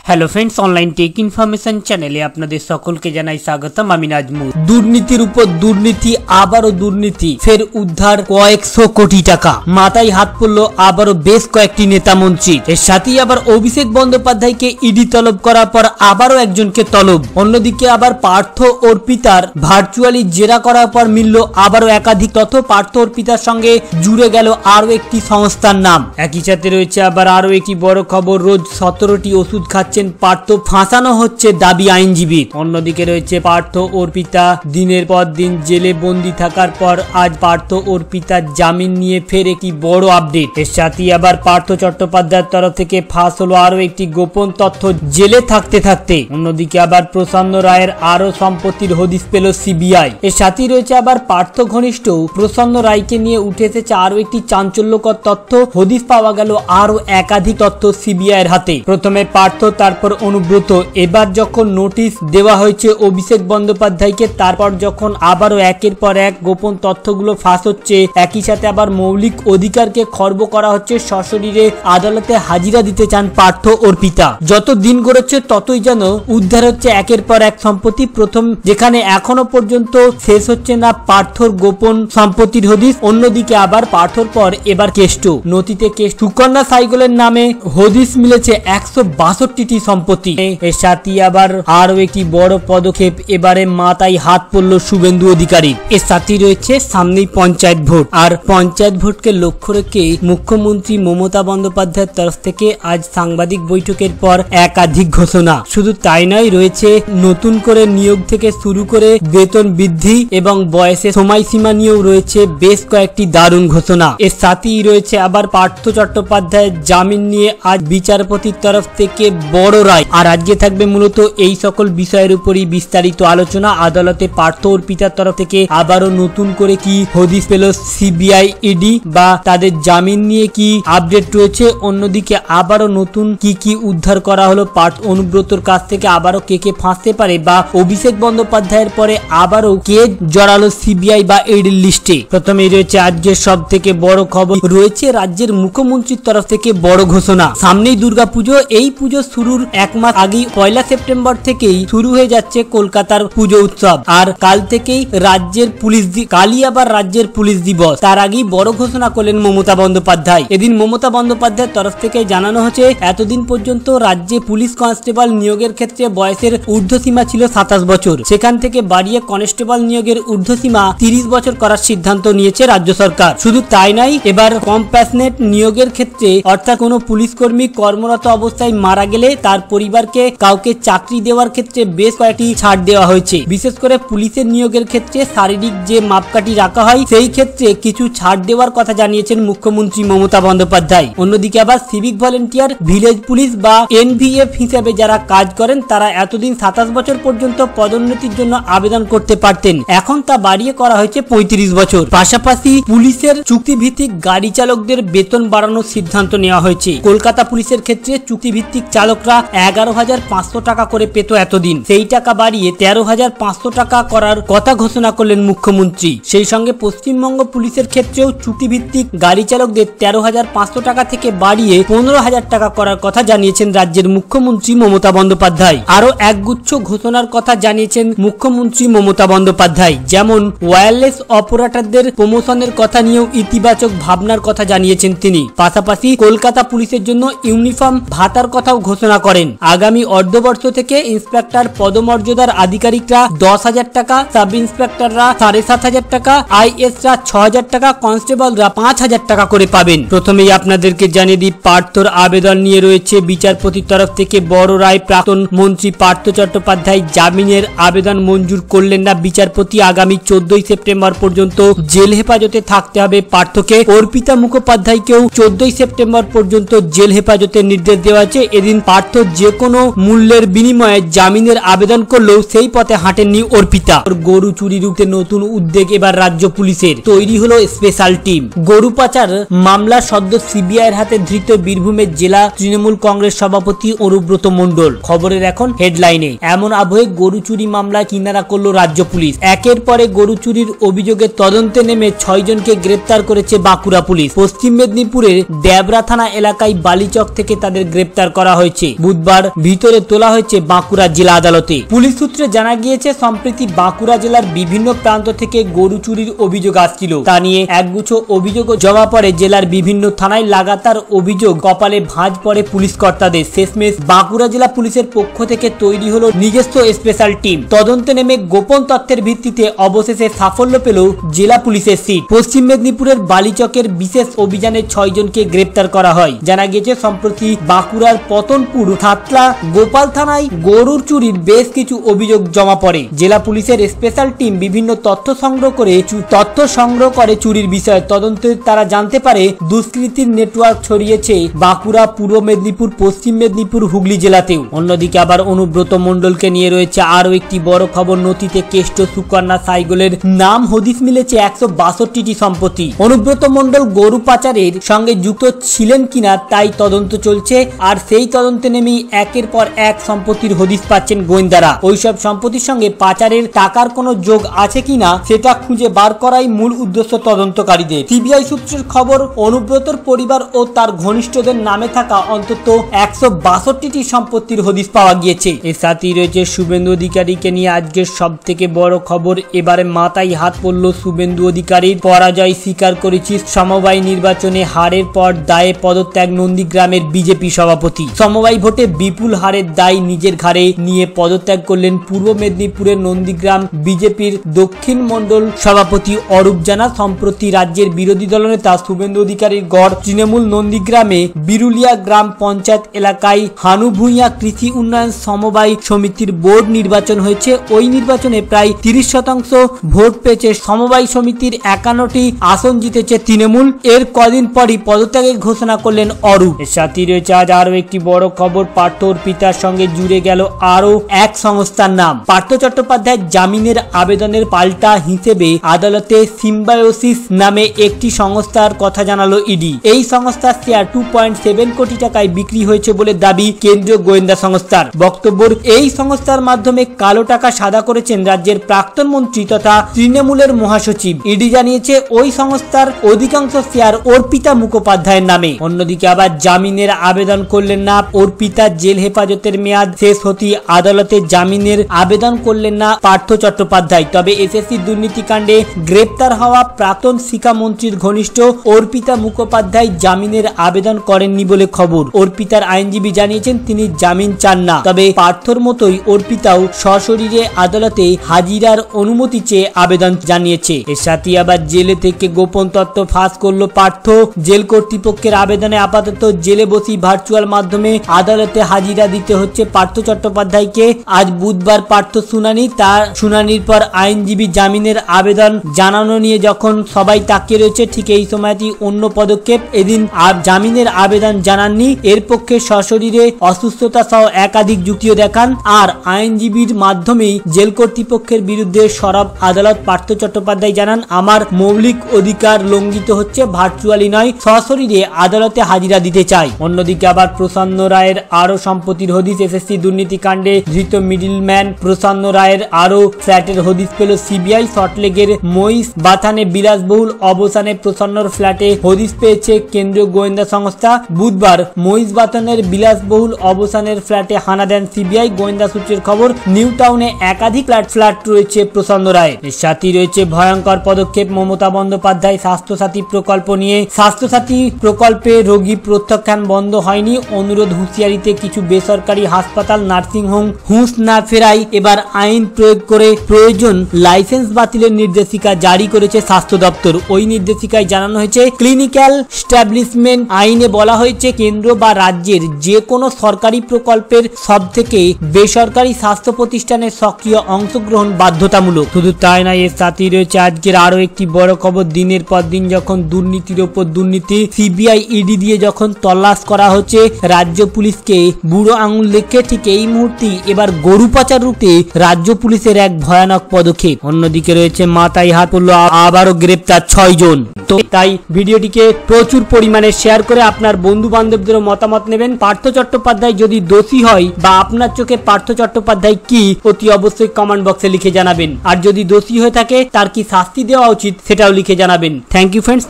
Hello friends online tech information चैनेले आपनादेर सकलके जानाई स्वागतम। आमि नाजमुल। दुर्नीतिर उपर दुर्नीति आबारो दुर्नीति फेर उद्धार कयेकशो कोटी टाका माथाय हाथ पड़लो आबारो बेश कयेकटी नेता मंत्री। एर साथेई आबार अभिषेक बंदोपाध्यायके इडी तलब करार पर आबारो एकजनके तलब। अन्यदिके आबार पार्थ अर्पितार भार्चुअली जेरा करार पर मिललो आबारो एकाधिक तथ्य। पार्थ अर्पितार संगे जुड़े गेल आरो एकटी संस्थार नाम। एकई साथे रयेछे आबार आरो एकटी बड़ खबर। रोज 17टी ओषुध खाচ্ছে पार्थ फाঁসানো হচ্ছে দাবি আইনজীবীর। অন্যদিকে রয়েছে পার্থ অর্পিতা দিনের পর দিন জেলে বন্দী থাকার পর আজ পার্থ অর্পিতা জামিন নিয়ে ফের একটি বড় আপডেট। এর সাথে আবার পার্থ চট্টোপাধ্যায়ের তরফ থেকে ফাঁস হলো আরো একটি গোপন তথ্য জেলে থাকতে থাকতে। অন্যদিকে আবার প্রসন্ন রায়ের আরো সম্পত্তির হদিস পেল সিবিআই। এর সাথে রয়েছে আবার পার্থ ঘনিষ্ঠ প্রসন্ন রায়কে নিয়ে উঠে এসেছে আরো একটি চাঞ্চল্যকর তথ্য। হদিস পাওয়া গেল আরো একাধিক তথ্য সিবিআইয়ের হাতে। প্রথমে পার্থ তারপর অনুব্রত। এবার যখন নোটিশ দেওয়া হয়েছে অভিষেক বন্দ্যোপাধ্যায়কে, তারপর যখন আবারও একের পর এক গোপন তথ্যগুলো ফাঁস হচ্ছে, একই সাথে আবার মৌলিক অধিকারকে খর্ব করা হচ্ছে, সশরীরে আদালতে হাজিরা দিতে চান পার্থ অর্পিতা। যত দিন গড়াচ্ছে ততই যেন উদ্ধার হচ্ছে একের পর এক সম্পত্তি। প্রথম যেখানে এখনো পর্যন্ত শেষ হচ্ছে না পার্থর গোপন সম্পত্তির হদিস, অন্যদিকে আবার পার্থর পর এবার কেষ্ট নথিতে কেষ্ট সুকন্যা সাইকেলের নামে হদিস মিলেছে 162টি সম্পত্তি। এর সাথে আবার আরো একটি বড় পদক্ষেপ, এবারে মাথায় হাত পড়ল শুভেন্দু অধিকারী। এর সাথে রয়েছে সামনেই পঞ্চায়েত ভোট, আর পঞ্চায়েত ভোটকে লক্ষ্য রেখে মুখ্যমন্ত্রী মমতা বন্দ্যোপাধ্যায়ের তরফ থেকে আজ সাংবাদিক বৈঠকের পর একাধিক ঘোষণা। শুধু তাই নয়, রয়েছে নতুন করে নিয়োগ থেকে শুরু করে বেতন বৃদ্ধি এবং বয়সের সময়সীমা নিয়েও রয়েছে বেশ কয়েকটি দারুণ ঘোষণা। এর সাথেই রয়েছে আবার পার্থ চট্টোপাধ্যায়ের জামিন নিয়ে আজ বিচারপতির তরফ থেকে বড় রায়। আর আজকে থাকবে মূলত এই সকল বিষয়ের উপরই বিস্তারিত আলোচনা। আদালতে পার্থ অর্পিতার তরফ থেকে আবারও নতুন করে কি হদিস পেল সিবিআই ইডি, বা তাদের জামিন নিয়ে কি আপডেট রয়েছে, অন্যদিকে আবারও নতুন কি কি উদ্ধার করা হলো পার্থ অনুব্রতর কাছ থেকে, আবারও কে কে ফাঁসতে পারে, বা অভিষেক বন্দ্যোপাধ্যায়ের পরে আবারও কে জড়ালো সিবিআই বা ইডির লিস্টে। প্রথমেই রয়েছে আজকের সব থেকে বড় খবর, রয়েছে রাজ্যের মুখ্যমন্ত্রীর তরফ থেকে বড় ঘোষণা। সামনেই দুর্গাপুজো, এই পুজো শুরুর এক মাস আগেই 1 সেপ্টেম্বর থেকেই শুরু হয়ে যাচ্ছে কলকাতার পুজো উৎসব। আর কাল থেকেই রাজ্যের পুলিশ কালই আবার রাজ্যের পুলিশ দিবস। তার আগেই বড় ঘোষণা করলেন মমতা বন্দ্যোপাধ্যায়। এদিন মমতা বন্দ্যোপাধ্যায়ের তরফ থেকে জানানো হচ্ছে, এতদিন পর্যন্ত রাজ্যে পুলিশ কনস্টেবল নিয়োগের ক্ষেত্রে বয়সের ঊর্ধ্বসীমা ছিল 27 বছর, সেখান থেকে বাড়িয়ে কনস্টেবল নিয়োগের ঊর্ধ্বসীমা 30 বছর করার সিদ্ধান্ত নিয়েছে রাজ্য সরকার। শুধু তাই নয়, এবার কম্প্যাশনেট নিয়োগের ক্ষেত্রে অর্থাৎ কোনো পুলিশ কর্মী কর্মরত অবস্থায় মারা গেলে তার পরিবারকে কাউকে চাকরি দেওয়ার ক্ষেত্রে বেশ কয়েকটি ছাড় দেওয়া হয়েছে। বিশেষ করে পুলিশের নিয়োগের ক্ষেত্রে শারীরিক যে মাপকাঠি রাখা হয় সেই ক্ষেত্রে কিছু ছাড় দেওয়ার কথা জানিয়েছেন মুখ্যমন্ত্রী মমতা বন্দ্যোপাধ্যায়। অন্যদিকে আবার সিভিক ভলেন্টিয়ার, ভিলেজ পুলিশ বা এনভিএফ হিসেবে যারা কাজ করেন তারা এতদিন 27 বছর পর্যন্ত পদোন্নতির জন্য আবেদন করতে পারতেন, এখন তা বাড়িয়ে করা হয়েছে 35 বছর। পাশাপাশি পুলিশের চুক্তিভিত্তিক গাড়ি চালকদের বেতন বাড়ানোর সিদ্ধান্ত নেওয়া হয়েছে। কলকাতা পুলিশের ক্ষেত্রে চুক্তিভিত্তিক চালকরা 11,500 টাকা করে পেত এতদিন, সেই টাকা বাড়িয়ে 13,500 টাকা করার কথা ঘোষণা করলেন মুখ্যমন্ত্রী। সেই সঙ্গে পশ্চিমবঙ্গ পুলিশের ক্ষেত্রেও চুক্তিভিত্তিক গাড়ি চালকদের 13,500 টাকা থেকে বাড়িয়ে 15,000 টাকা করার কথা জানিয়েছেন রাজ্যের মুখ্যমন্ত্রী মমতা বন্দ্যোপাধ্যায়। আরো একগুচ্ছ ঘোষণার কথা জানিয়েছেন মুখ্যমন্ত্রী মমতা বন্দ্যোপাধ্যায়, যেমন ওয়্যারলেস অপারেটরদের প্রমোশনের কথা নিয়েও ইতিবাচক ভাবনার কথা জানিয়েছেন তিনি। পাশাপাশি কলকাতা পুলিশের জন্য ইউনিফর্ম ভাতার কথাও ঘোষণা করেন। আগামী অর্ধবর্ষ থেকে ইন্সপেক্টর পদমর্যাদার আধিকারিকরা 10,000 টাকা, সাব ইন্সপেক্টররা 7,500 টাকা, আইএসরা 6,000 টাকা, কনস্টেবলরা 5,000 টাকা করে পাবেন। প্রথমেই আপনাদেরকে জানিয়ে দিই, পার্থর আবেদন নিয়ে রয়েছে বিচারপতির তরফ থেকে বড় রায়। প্রাক্তন মন্ত্রী পার্থ চট্টোপাধ্যায় জামিনের আবেদন মঞ্জুর করলেন না বিচারপতি। আগামী 14 সেপ্টেম্বর পর্যন্ত জেল হেফাজতে থাকতে হবে পার্থকে। অর্পিতা মুখোপাধ্যায়কেও 14 সেপ্টেম্বর পর্যন্ত জেল হেফাজতের নির্দেশ দেওয়া আছে। এদিন পার্থ যে কোনো মূল্যের বিনিময়ে জামিনের আবেদন করলেও সেই পথে হাঁটেননি অর্পিতা। গরু চুরি রুখতে নতুন উদ্যোগ এবার রাজ্য পুলিশের, তৈরি হলো স্পেশাল টিম। গরু পাচার মামলা সদ্য সিবিআইয়ের হাতে ধৃত বীরভূমের জেলা তৃণমূল কংগ্রেস সভাপতি অনুব্রত মণ্ডল। খবরের এখন হেডলাইনে, এমন আবহে গরু চুরি মামলায় কিনারা করলো রাজ্য পুলিশ। একের পরে গরু চুরির অভিযোগে তদন্তে নেমে 6 জনকে গ্রেপ্তার করেছে বাঁকুড়া পুলিশ। পশ্চিম মেদিনীপুরের ড্যাবরা থানা এলাকায় বালিচক থেকে তাদের গ্রেপ্তার করা হয়েছে। বুধবার ভিতরে তোলা হয়েছে বাঁকুড়া জেলা আদালতে। পুলিশ সূত্রে জানা গিয়েছে, সম্প্রতি বাঁকুড়া জেলার বিভিন্ন প্রান্ত থেকে গরু চুরির অভিযোগ আসছিল। তা নিয়ে একগুচ্ছ অভিযোগ জমা পড়ে জেলার বিভিন্ন থানায়। লাগাতার অভিযোগ কপালে ভাঁজ পড়ে পুলিশ কর্তাদের। শেষমেশ বাঁকুড়া জেলা পুলিশের পক্ষ থেকে তৈরি হলো নিজস্ব স্পেশাল টিম। তদন্তে নেমে গোপন তথ্যের ভিত্তিতে অবশেষে সাফল্য পেল জেলা পুলিশের সিট। পশ্চিম মেদিনীপুরের বালিচকের বিশেষ অভিযানে 6 জনকে গ্রেপ্তার করা হয়। জানা গিয়েছে, সম্প্রতি বাঁকুড়ার পতনপুর থাতলা গোপাল থানায় গরুর চুরির বেশ কিছু অভিযোগ জমা পড়ে। জেলা পুলিশের স্পেশাল টিম বিভিন্ন তথ্য সংগ্রহ করে চুরির বিষয়ে। তদন্তে তারা জানতে পারে দুষ্কৃতীর নেটওয়ার্ক ছড়িয়েছে বাঁকুড়া, পূর্ব মেদিনীপুর, পশ্চিম মেদিনীপুর, হুগলি জেলাতেও। অন্যদিকে আবার অনুব্রত মণ্ডলকে নিয়ে রয়েছে আরো একটি বড় খবর। নথিতে কেষ্ট সুকন্যা সাইগলের নাম হদিস মিলেছে 162টি সম্পত্তি। অনুব্রত মণ্ডল গরু পাচারের সঙ্গে যুক্ত ছিলেন কিনা তাই তদন্ত চলছে। আর সেই তদন্তে নেমেই একের পর এক সম্পত্তির হদিস পাচ্ছেন গোয়েন্দারা। ওইসব সম্পত্তির সঙ্গে পাচারের টাকার কোনো যোগ আছে কিনা সেটা খুঁজে বার করাই মূল উদ্দেশ্য তদন্তকারীদের। সিবিআই সূত্রের খবর, অনুব্রতর পরিবার ও তার ঘনিষ্ঠদের নামে থাকা অন্তত 162টি সম্পত্তির হদিস পাওয়া গিয়েছে। এর সাথেই রয়েছে শুভেন্দু অধিকারীকে নিয়ে আজকের সব থেকে বড় খবর। এবারে মাথায় হাত পড়ল শুভেন্দু অধিকারীর। পরাজয় স্বীকার করেছি, সমবায় নির্বাচনে হারের পর দায়ে পদত্যাগ নন্দীগ্রামের বিজেপি সভাপতি। সমবায় ভোটে বিপুল হারের দায় নিজের ঘাড়ে নিয়ে পদত্যাগ করলেন পূর্ব মেদিনীপুরের নন্দীগ্রাম বিজেপির দক্ষিণ মন্ডল সভাপতি অরূপ জানা। সম্প্রতি রাজ্যের বিরোধী দলনেতা শুভেন্দু অধিকারীর গড় তৃণমূল নন্দীগ্রামে বিরুলিয়া গ্রাম পঞ্চায়েত এলাকায় হানু ভূঁইয়া কৃষি উন্নয়ন সমবায় সমিতির বোর্ড নির্বাচন হয়েছে। ওই নির্বাচনে প্রায় 30% ভোট পেয়েছে সমবায় সমিতির। 51টি আসন জিতেছে তৃণমূল। এর কদিন পরই পদত্যাগের ঘোষণা করলেন অরূপ। এর সাথে রয়েছে আজ আরো একটি বড় খবর। পার্থ অর্পিতার সঙ্গে জুড়ে গেল আরো এক সংস্থার নাম। পার্থ চট্টোপাধ্যায় জামিনের আবেদনের পাল্টা হিসেবে আদালতে সিম্বায়োসিস নামে একটি সংস্থার কথা জানালো ইডি। এই সংস্থার শেয়ার 2.7 কোটি টাকায় বিক্রি হয়েছে বলে দাবি কেন্দ্রীয় গোয়েন্দা সংস্থার। বক্তব্য, এই সংস্থার মাধ্যমে কালো টাকা সাদা করেছেন রাজ্যের প্রাক্তন মন্ত্রী তথা তৃণমূলের মহাসচিব। ইডি জানিয়েছে ওই সংস্থার অধিকাংশ শেয়ার অর্পিতা মুখোপাধ্যায়ের নামে। অন্যদিকে আবার জামিনের আবেদন করলেন না অর্পিতা। জেল হেফাজতের মেয়াদ শেষ হতেই আদালতে জামিনের আবেদন করলেন না পার্থ চট্টোপাধ্যায়। তবে এসএসসি দুর্নীতিকাণ্ডে গ্রেপ্তার হওয়া প্রাক্তন শিক্ষামন্ত্রীর ঘনিষ্ঠ অর্পিতা মুখোপাধ্যায় জামিনের আবেদন করেননি বলে খবর। অর্পিতার আইনজীবী জানিয়েছেন তিনি জামিন চান না। তবে পার্থর মতোই অর্পিতাও সশরীরে আদালতে হাজিরার অনুমতি চেয়ে আবেদন জানিয়েছে। এর সাথে আবার জেলে থেকে গোপন তথ্য ফাঁস করলো পার্থ। জেল কর্তৃপক্ষের আবেদনে আপাতত জেলে বসে ভার্চুয়াল মাধ্যমে আদালতে হাজিরা দিতে হচ্ছে পার্থ চট্টোপাধ্যায়কে। আজ বুধবার পার্থ শুনানি। তার শুনানির পর আইনজীবী জামিনের আবেদন জানানো নিয়ে যখন সবাই তাকিয়ে রয়েছে, ঠিক এই সময়টি অন্য পদক্ষেপ। এদিন জামিনের আবেদন জানাননি। এর পক্ষে সশরীরে অসুস্থতা সহ একাধিক যুক্তিও দেখান। আর আইনজীবীর মাধ্যমেই জেল কর্তৃপক্ষের বিরুদ্ধে সরব আদালত। পার্থ চট্টোপাধ্যায় জানান, আমার মৌলিক অধিকার লঙ্ঘিত হচ্ছে, ভার্চুয়ালি নয় সশরীরে আদালতে হাজিরা দিতে চাই। অন্যদিকে আবার প্রসন্ন রায়ের আরো সম্পত্তির হদিস। এসএসসি দুর্নীতি কাণ্ডে ধৃত মিডলম্যান প্রসন্ন রায়ের আরো ফ্ল্যাটের হদিস পেল সিবিআই। সল্টলেকের মহিষ বাথানে বিলাসবহুল অবসানে প্রসন্নর ফ্ল্যাটে হদিস পেয়েছে কেন্দ্রীয় গোয়েন্দা সংস্থা। বুধবার মহিষ বাথানের বিলাসবহুল অবসানের ফ্ল্যাটে হানা দেন সিবিআই। গোয়েন্দা সূত্রের খবর, নিউ টাউনে একাধিক ফ্ল্যাট রয়েছে প্রসন্ন রায়। এর সাথে রয়েছে ভয়ঙ্কর পদক্ষেপ মমতা বন্দ্যোপাধ্যায় স্বাস্থ্যসাথী প্রকল্প নিয়ে। স্বাস্থ্যসাথী প্রকল্পে রোগী প্রত্যাখ্যান বন্ধ হয়নি। অনুরোধ হুঁশিয়ারিতে কিছু বেসরকারি হাসপাতাল নার্সিংহোম হুঁশ না ফেরায় এবার আইন প্রয়োগ করে প্রয়োজন লাইসেন্স বাতিলের নির্দেশিকা জারি করেছে স্বাস্থ্য দপ্তর। ওই নির্দেশিকায় জানানো হয়েছে, ক্লিনিক্যাল স্ট্যাবলিশমেন্ট আইনে বলা হয়েছে কেন্দ্র বা রাজ্যের যে কোনো সরকারি প্রকল্পের সব থেকে বেসরকারি স্বাস্থ্য প্রতিষ্ঠানের সক্রিয় অংশগ্রহণ বাধ্যতামূলক। শুধু তাই নয়, এর সাথেই রয়েছে আজকের আরো একটি বড় খবর। দিনের পর দিন যখন দুর্নীতির ওপর দুর্নীতি, সিবিআই ইডি দিয়ে যখন তল্লাশ করা হচ্ছে রাজ্য পুলিশকে বুড়ো আঙুল দেখে, ঠিক এই মুহূর্তে এবার গরু পাচার রুখতে রাজ্য পুলিশের এক ভয়ানক পদক্ষেপ। অন্যদিকে রয়েছে মাথায় হাত পড়লো আবারও গ্রেপ্তার 6 জন। তো তাই ভিডিওটিকে প্রচুর পরিমাণে শেয়ার করে আপনার বন্ধু বান্ধবদেরও মতামত নেবেন। পার্থ চট্টোপাধ্যায় যদি দোষী হয় বা আপনার চোখে পার্থ চট্টোপাধ্যায় কি, অতি অবশ্যই কমেন্ট বক্সে লিখে জানাবেন। আর যদি দোষী হয়ে থাকে তার কি শাস্তি দেওয়া উচিত সেটাও লিখে জানাবেন। Thank you friends.